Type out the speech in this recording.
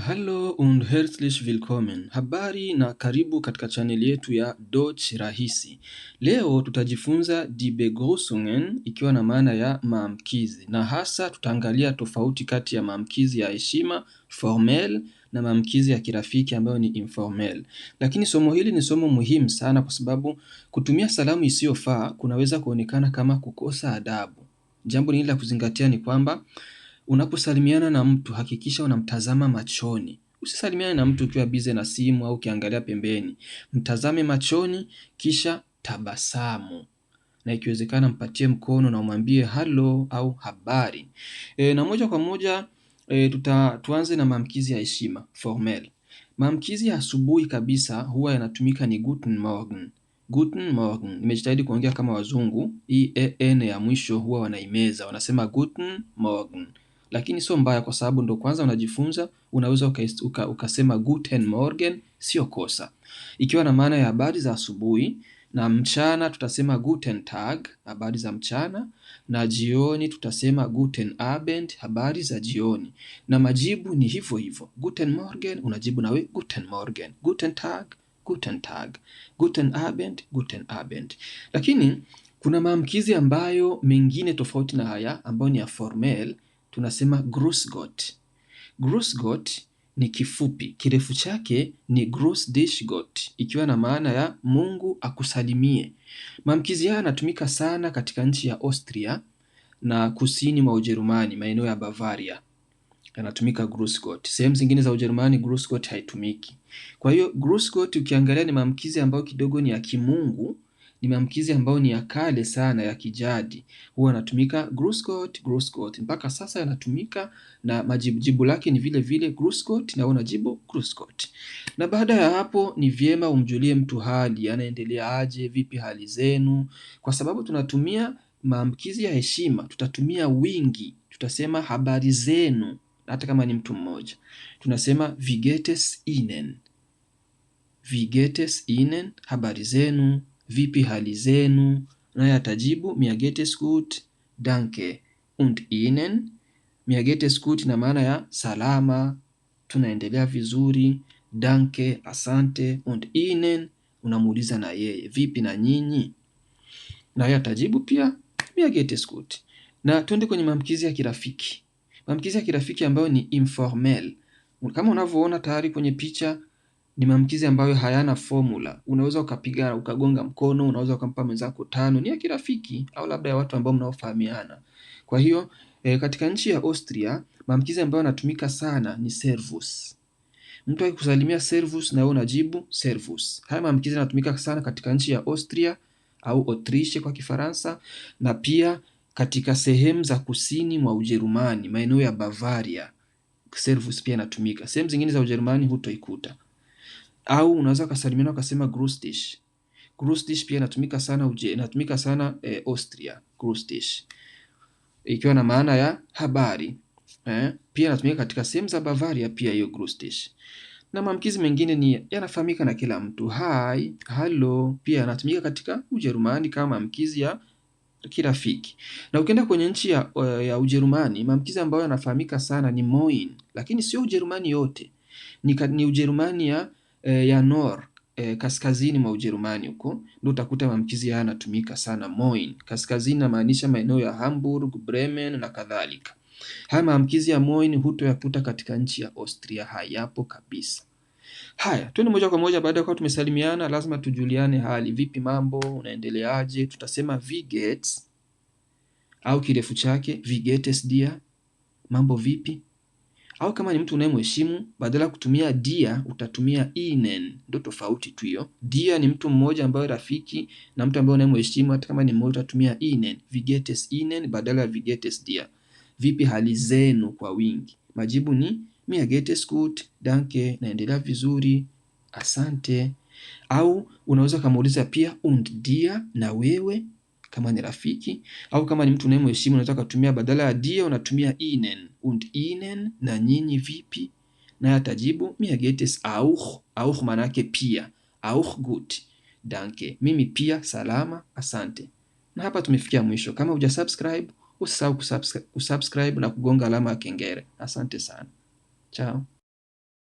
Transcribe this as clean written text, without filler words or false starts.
Hallo und herzlich willkommen. Habari na karibu katika chaneli yetu ya Deutsch Rahisi. Leo tutajifunza die Begrüßungen ikiwa na maana ya maamkizi. Na hasa tutaangalia tofauti kati ya maamkizi ya heshima formel na maamkizi ya kirafiki ambayo ni informel. Lakini somo hili ni somo muhimu sana kwa sababu kutumia salamu isiyofaa kunaweza kuonekana kama kukosa adabu. Jambo lingine la kuzingatia ni kwamba unaposalimiana na mtu hakikisha unamtazama machoni. Usisalimiane na mtu ukiwa bize na simu au ukiangalia pembeni. Mtazame machoni kisha tabasamu. Na ikiwezekana mpatie mkono na umwambie hello au habari. Na moja kwa moja tuanze na maamkizi ya heshima formel. Maamkizi ya asubuhi kabisa huwa yanatumika ni guten morgen. Guten Morgen. Nimejitahidi kuongea kama wazungu. Hii n ya mwisho huwa wanaimeza. Wanasema guten Morgen. Lakini sio mbaya kwa sababu ndo kwanza unajifunza, unaweza ukasema guten Morgen, sio kosa. Ikiwa na maana ya habari za asubuhi, na mchana tutasema guten Tag, habari za mchana, na jioni tutasema guten Abend, habari za jioni. Na majibu ni hivyo hivyo. Guten Morgen, unajibu nawe guten Morgen. Guten Tag, guten Tag. Guten Abend, guten Abend. Lakini kuna maamkizi ambayo mengine tofauti na haya ambayo ni ya formel, tunasema Grüß Gott. Grüß Gott ni kifupi, kirefu chake ni Grüß dich Gott, ikiwa na maana ya Mungu akusalimie. Maamkizi haya yanatumika sana katika nchi ya Austria na kusini mwa Ujerumani, maeneo ya Bavaria. Yanatumika Grüß Gott. Sehemu zingine za Ujerumani Grüß Gott haitumiki. Kwa hiyo Grüß Gott ukiangalia ni maamkizi ambayo kidogo ni ya kimungu, ni maamkizi ambayo ni ya kale sana ya kijadi. Huwa yanatumika Grüß Gott, Grüß Gott. Mpaka sasa yanatumika na majibu lake ni vile vile Grüß Gott na unajibu Grüß Gott. Na baada ya hapo ni vyema umjulie mtu hali, anaendelea aje, vipi hali zenu? Kwa sababu tunatumia maamkizi ya heshima, tutatumia wingi, tutasema habari zenu. Hata kama ni mtu mmoja. Tunasema wie geht es Ihnen? Wie geht es Ihnen? Habari zenu, vipi hali zenu? Naye atajibu mir geht es gut, danke. Und Ihnen? Mir geht es gut na maana ya salama, tunaendelea vizuri, danke, asante. Und Ihnen? Unamuuliza na yeye, vipi na nyinyi? Naye atajibu pia mir geht es gut. Na twende kwenye maamkizi ya kirafiki. Maamkizi ya kirafiki ambayo ni informel. Kama unavyoona tayari kwenye picha ni maamkizi ambayo hayana formula. Unaweza ukapiga ukagonga mkono, unaweza ukampa mwenzako tano, ni ya kirafiki au labda ya watu ambao mnaofahamiana. Kwa hiyo katika nchi ya Austria maamkizi ambayo yanatumika sana ni servus. Mtu akikusalimia servus na wewe unajibu servus. Haya maamkizi yanatumika sana katika nchi ya Austria au Autriche kwa Kifaransa na pia katika sehemu za kusini mwa Ujerumani, maeneo ya Bavaria, servus pia inatumika. Sehemu zingine za Ujerumani hutoikuta. Au unaweza kusalimiana ukasema Grüß dich. Grüß dich pia inatumika sana Austria, Grüß dich. Ikiwa na maana ya habari. Pia inatumika katika sehemu za Bavaria pia hiyo Grüß dich. Na maamkizi mengine ni yanafahamika na kila mtu. Hi, hello, pia yanatumika katika Ujerumani kama maamkizi ya kirafiki. Na ukienda kwenye nchi ya Ujerumani, maamkizi ambayo yanafahamika sana ni moin, lakini sio Ujerumani yote. Ni Ujerumani ya Nord, kaskazini mwa Ujerumani huko, ndio utakuta maamkizi haya yanatumika sana moin. Kaskazini inamaanisha maeneo ya Hamburg, Bremen na kadhalika. Haya maamkizi ya moin hutoyakuta katika nchi ya Austria, hayapo kabisa. Haya, twende moja kwa moja. Baada ya kuwa tumesalimiana, lazima tujuliane hali. Vipi mambo, unaendeleaje? Tutasema wie geht's au kirefu chake wie geht es dir, mambo vipi. Au kama ni mtu unayemheshimu, badala ya kutumia dir utatumia Ihnen. Ndio tofauti tu hiyo. Dir ni mtu mmoja ambaye rafiki, na mtu ambaye unayemheshimu hata kama ni mmoja utatumia Ihnen. Wie geht es Ihnen badala ya wie geht es dir. Vipi hali zenu kwa wingi. Majibu ni mir geht es gut, danke, naendelea vizuri, asante. Au unaweza kumuuliza pia und dir, na wewe kama ni rafiki, au kama ni mtu unayemheshimu unaweza kutumia badala ya dir unatumia Ihnen. Und Ihnen, na nyinyi vipi? Naye atajibu mir geht es auch. Auch maana yake pia. Auch gut, danke. Mimi pia salama, asante. Na hapa tumefikia mwisho. Kama hujasubscribe, usisahau kusubscribe na kugonga alama ya kengele. Asante sana. Ciao.